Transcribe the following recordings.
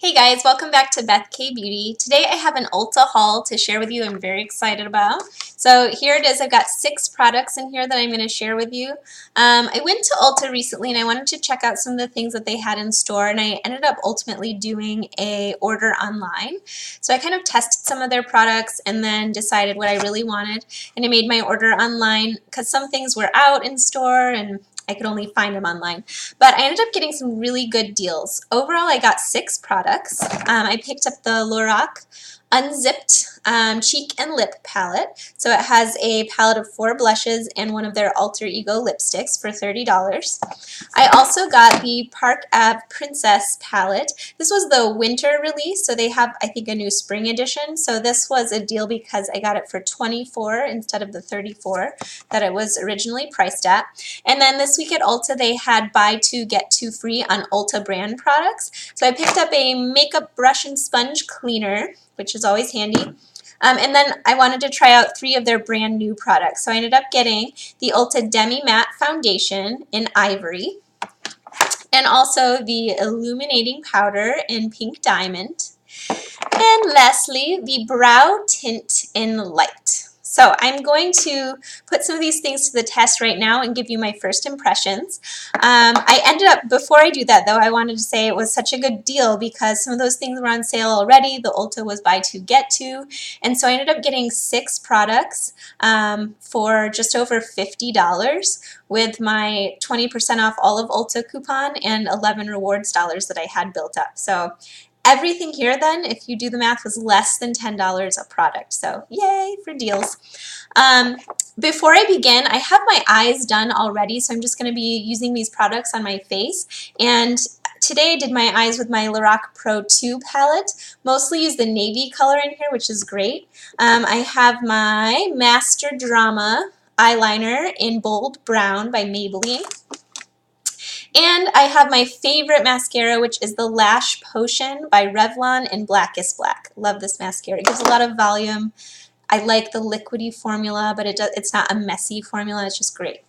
Hey guys, welcome back to Beth K Beauty. Today I have an Ulta haul to share with you I'm very excited about. So here it is. I've got 6 products in here that I'm going to share with you. I went to Ulta recently and I wanted to check out some of the things that they had in store, and I ended up ultimately doing a order online. So I kind of tested some of their products and then decided what I really wanted, and I made my order online because some things were out in store and I could only find them online. But I ended up getting some really good deals. Overall, I got 6 products. I picked up the Lorac Unzipped Cheek and Lip Palette. So it has a palette of 4 blushes and one of their Alter Ego lipsticks for $30. I also got the Park Ave Princess palette. This was the winter release, so they have, I think, a new spring edition. So this was a deal because I got it for $24 instead of the $34 that it was originally priced at. And then this week at Ulta, they had buy 2 get 2 free on Ulta brand products. So I picked up a makeup brush and sponge cleaner, which is always handy. And then I wanted to try out 3 of their brand new products. So I ended up getting the Ulta Demi Matte Foundation in Ivory, and also the Illuminating Powder in Pink Diamond, and lastly, the Brow Tint in Light. So I'm going to put some of these things to the test right now and give you my first impressions. I ended up, before I do that though, I wanted to say it was such a good deal because some of those things were on sale already. The Ulta was buy 2 get 2, and so I ended up getting 6 products for just over $50 with my 20% off all of Ulta coupon and 11 rewards dollars that I had built up. So everything here then, if you do the math, was less than $10 a product. So yay for deals. Before I begin, I have my eyes done already, so I'm just going to be using these products on my face. And today I did my eyes with my Lorac Pro 2 palette. Mostly use the navy color in here, which is great. I have my Master Drama eyeliner in Bold Brown by Maybelline. And I have my favorite mascara, which is the Lash Potion by Revlon in Blackest Black. Love this mascara. It gives a lot of volume. I like the liquidy formula, but it's not a messy formula. It's just great.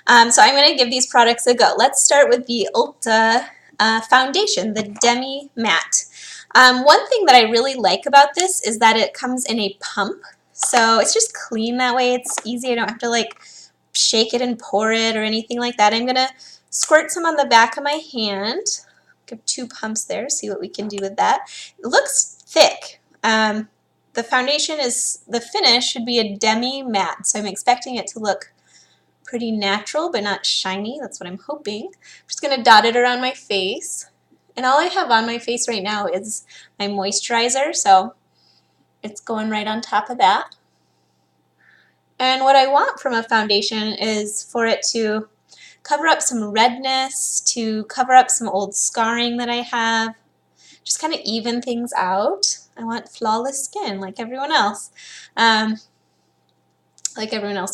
So I'm going to give these products a go. Let's start with the Ulta foundation, the Demi Matte. One thing that I really like about this is that it comes in a pump. So it's just clean that way. It's easy. I don't have to like shake it and pour it or anything like that. I'm going to squirt some on the back of my hand. Give 2 pumps there, see what we can do with that. It looks thick. The foundation the finish should be a demi matte, so I'm expecting it to look pretty natural but not shiny. That's what I'm hoping. I'm just going to dot it around my face. And all I have on my face right now is my moisturizer, so it's going right on top of that. And what I want from a foundation is for it to cover up some redness, to cover up some old scarring that I have, just kind of even things out. I want flawless skin like everyone else,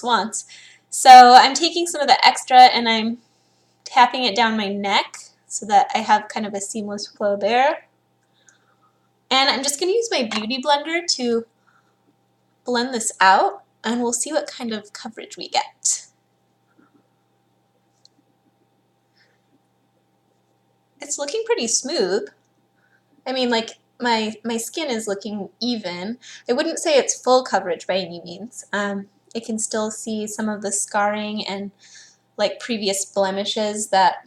wants. So I'm taking some of the extra and I'm tapping it down my neck so that I have kind of a seamless flow there. And I'm just going to use my beauty blender to blend this out, and we'll see what kind of coverage we get. It's looking pretty smooth. I mean, like, my skin is looking even. I wouldn't say it's full coverage by any means. I can still see some of the scarring and like previous blemishes that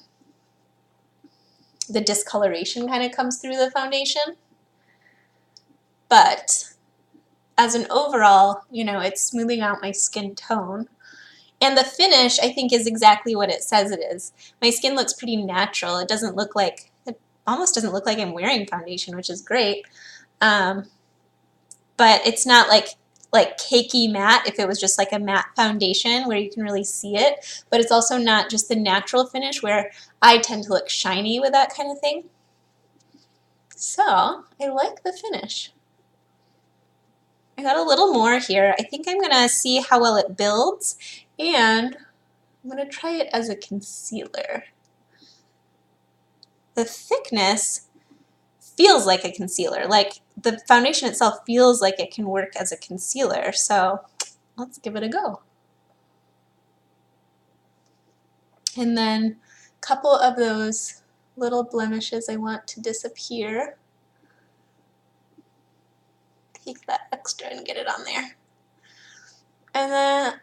the discoloration kind of comes through the foundation. But as an overall, you know, it's smoothing out my skin tone. And the finish, I think, is exactly what it says it is. My skin looks pretty natural. It almost doesn't look like I'm wearing foundation, which is great. But it's not like cakey matte if it was just like a matte foundation where you can really see it. But it's also not just the natural finish where I tend to look shiny with that kind of thing. So I like the finish. I got a little more here. I think I'm going to see how well it builds, and I'm going to try it as a concealer. The thickness feels like a concealer. Like the foundation itself feels like it can work as a concealer. So let's give it a go. And then a couple of those little blemishes I want to disappear. take that extra and get it on there. And then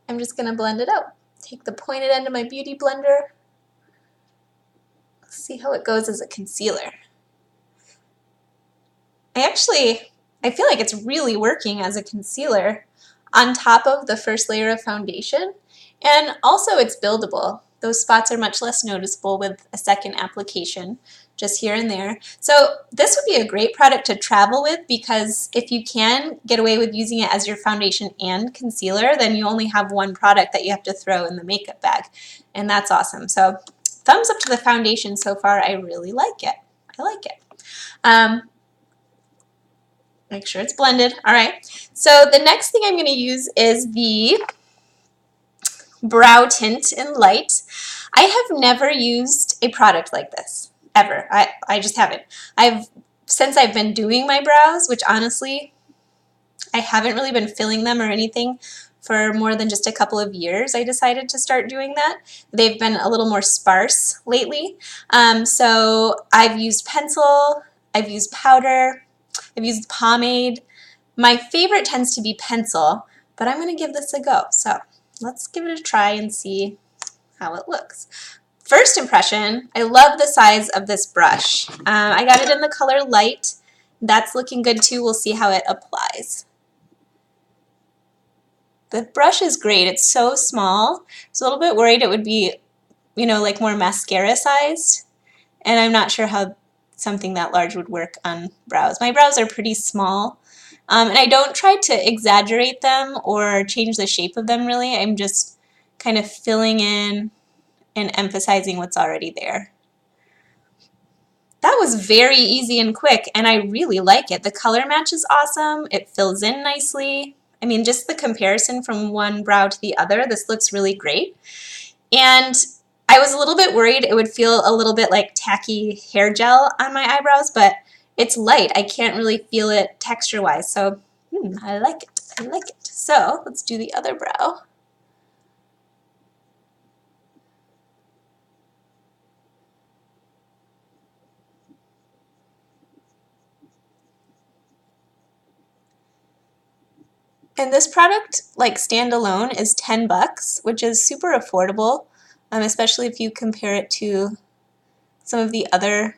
I'm just going to blend it out. Take the pointed end of my Beauty Blender. See how it goes as a concealer. I feel like it's really working as a concealer on top of the first layer of foundation. And also it's buildable. Those spots are much less noticeable with a second application, just here and there. So this would be a great product to travel with, because if you can get away with using it as your foundation and concealer, then you only have one product that you have to throw in the makeup bag. And that's awesome. So thumbs up to the foundation so far. I really like it. I like it. Make sure it's blended. All right. So the next thing I'm going to use is the brow tint in light. I have never used a product like this, ever. I just haven't. Since I've been doing my brows, which honestly, I haven't really been filling them or anything for more than just a couple of years, I decided to start doing that. They've been a little more sparse lately. So I've used pencil, I've used powder, I've used pomade. My favorite tends to be pencil, but I'm going to give this a go. So let's give it a try and see how it looks. First impression, I love the size of this brush. I got it in the color light. That's looking good too. We'll see how it applies. The brush is great. It's so small. I was a little bit worried it would be, you know, like more mascara sized. And I'm not sure how something that large would work on brows. My brows are pretty small. And I don't try to exaggerate them or change the shape of them really. I'm just kind of filling in and emphasizing what's already there. That was very easy and quick, and I really like it. The color match is awesome. It fills in nicely. I mean, just the comparison from one brow to the other, this looks really great. And I was a little bit worried it would feel a little bit like tacky hair gel on my eyebrows, but it's light. I can't really feel it texture-wise, so I like it. I like it. So let's do the other brow. And this product, like standalone, is 10 bucks, which is super affordable, especially if you compare it to some of the other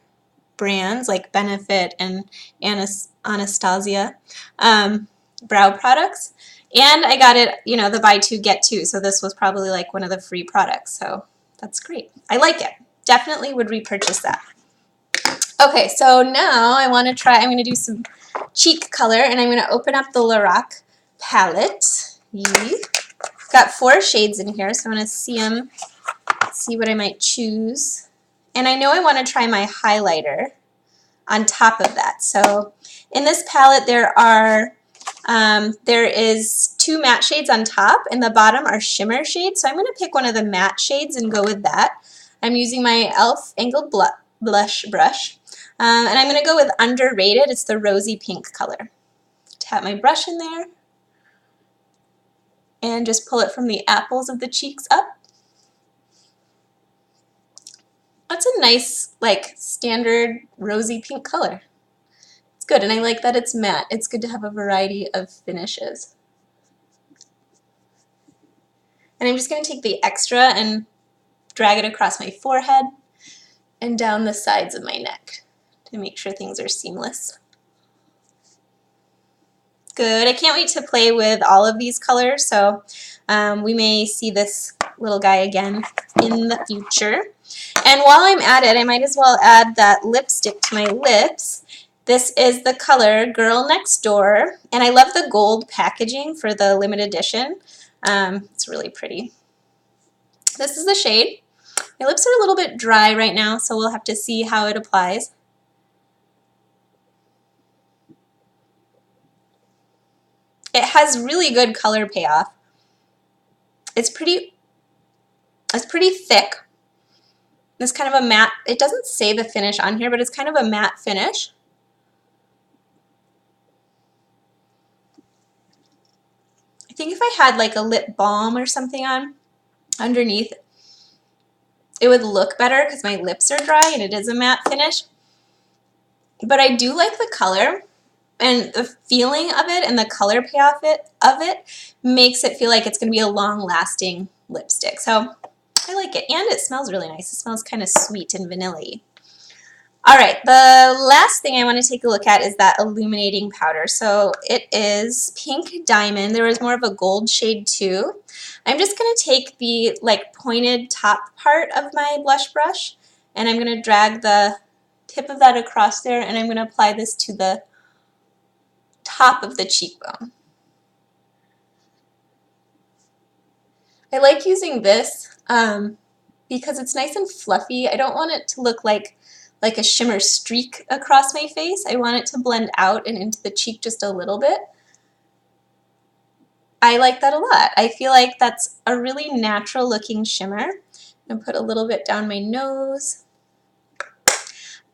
brands like Benefit and Anastasia brow products. And I got it, you know, the buy two get two, so this was probably like one of the free products, so that's great. I like it. Definitely would repurchase that. Okay, so now I want to try, I'm going to do some cheek color, and I'm going to open up the Lorac palette. Got 4 shades in here, so I'm going to see them, see what I might choose. And I know I want to try my highlighter on top of that. So in this palette there is 2 matte shades on top, and the bottom are shimmer shades. So I'm going to pick one of the matte shades and go with that. I'm using my e.l.f. angled blush brush. And I'm going to go with Underrated. It's the rosy pink color. Tap my brush in there and just pull it from the apples of the cheeks up. That's a nice, like, standard rosy pink color. It's good, and I like that it's matte. It's good to have a variety of finishes. And I'm just going to take the extra and drag it across my forehead and down the sides of my neck to make sure things are seamless. Good. I can't wait to play with all of these colors, so we may see this little guy again in the future. And while I'm at it, I might as well add that lipstick to my lips. This is the color Girl Next Door, and I love the gold packaging for the limited edition. It's really pretty. This is the shade. My lips are a little bit dry right now, so we'll have to see how it applies. It has really good color payoff. It's pretty thick. It's kind of a matte, it doesn't say the finish on here, but it's kind of a matte finish. I think if I had like a lip balm or something on underneath, it would look better because my lips are dry and it is a matte finish. But I do like the color. and the feeling of it and the color payoff of it makes it feel like it's going to be a long-lasting lipstick. So I like it, and it smells really nice. It smells kind of sweet and vanilla-y. All right, the last thing I want to take a look at is that illuminating powder. So it is Pink Diamond. There is more of a gold shade too. I'm just going to take the like pointed top part of my blush brush, and I'm going to drag the tip of that across there, and I'm going to apply this to the top of the cheekbone. I like using this because it's nice and fluffy. I don't want it to look like a shimmer streak across my face. I want it to blend out and into the cheek just a little bit. I like that a lot. I feel like that's a really natural looking shimmer. I'm going to put a little bit down my nose.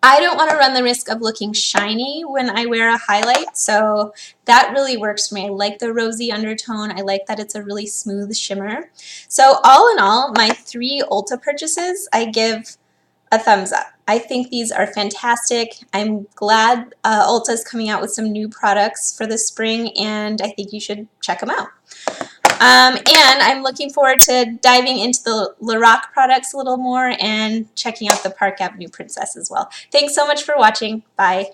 I don't want to run the risk of looking shiny when I wear a highlight, so that really works for me. I like the rosy undertone. I like that it's a really smooth shimmer. So all in all, my 3 Ulta purchases, I give a thumbs up. I think these are fantastic. I'm glad Ulta is coming out with some new products for the spring, and I think you should check them out. And I'm looking forward to diving into the Lorac products a little more and checking out the Park Avenue Princess as well. Thanks so much for watching. Bye.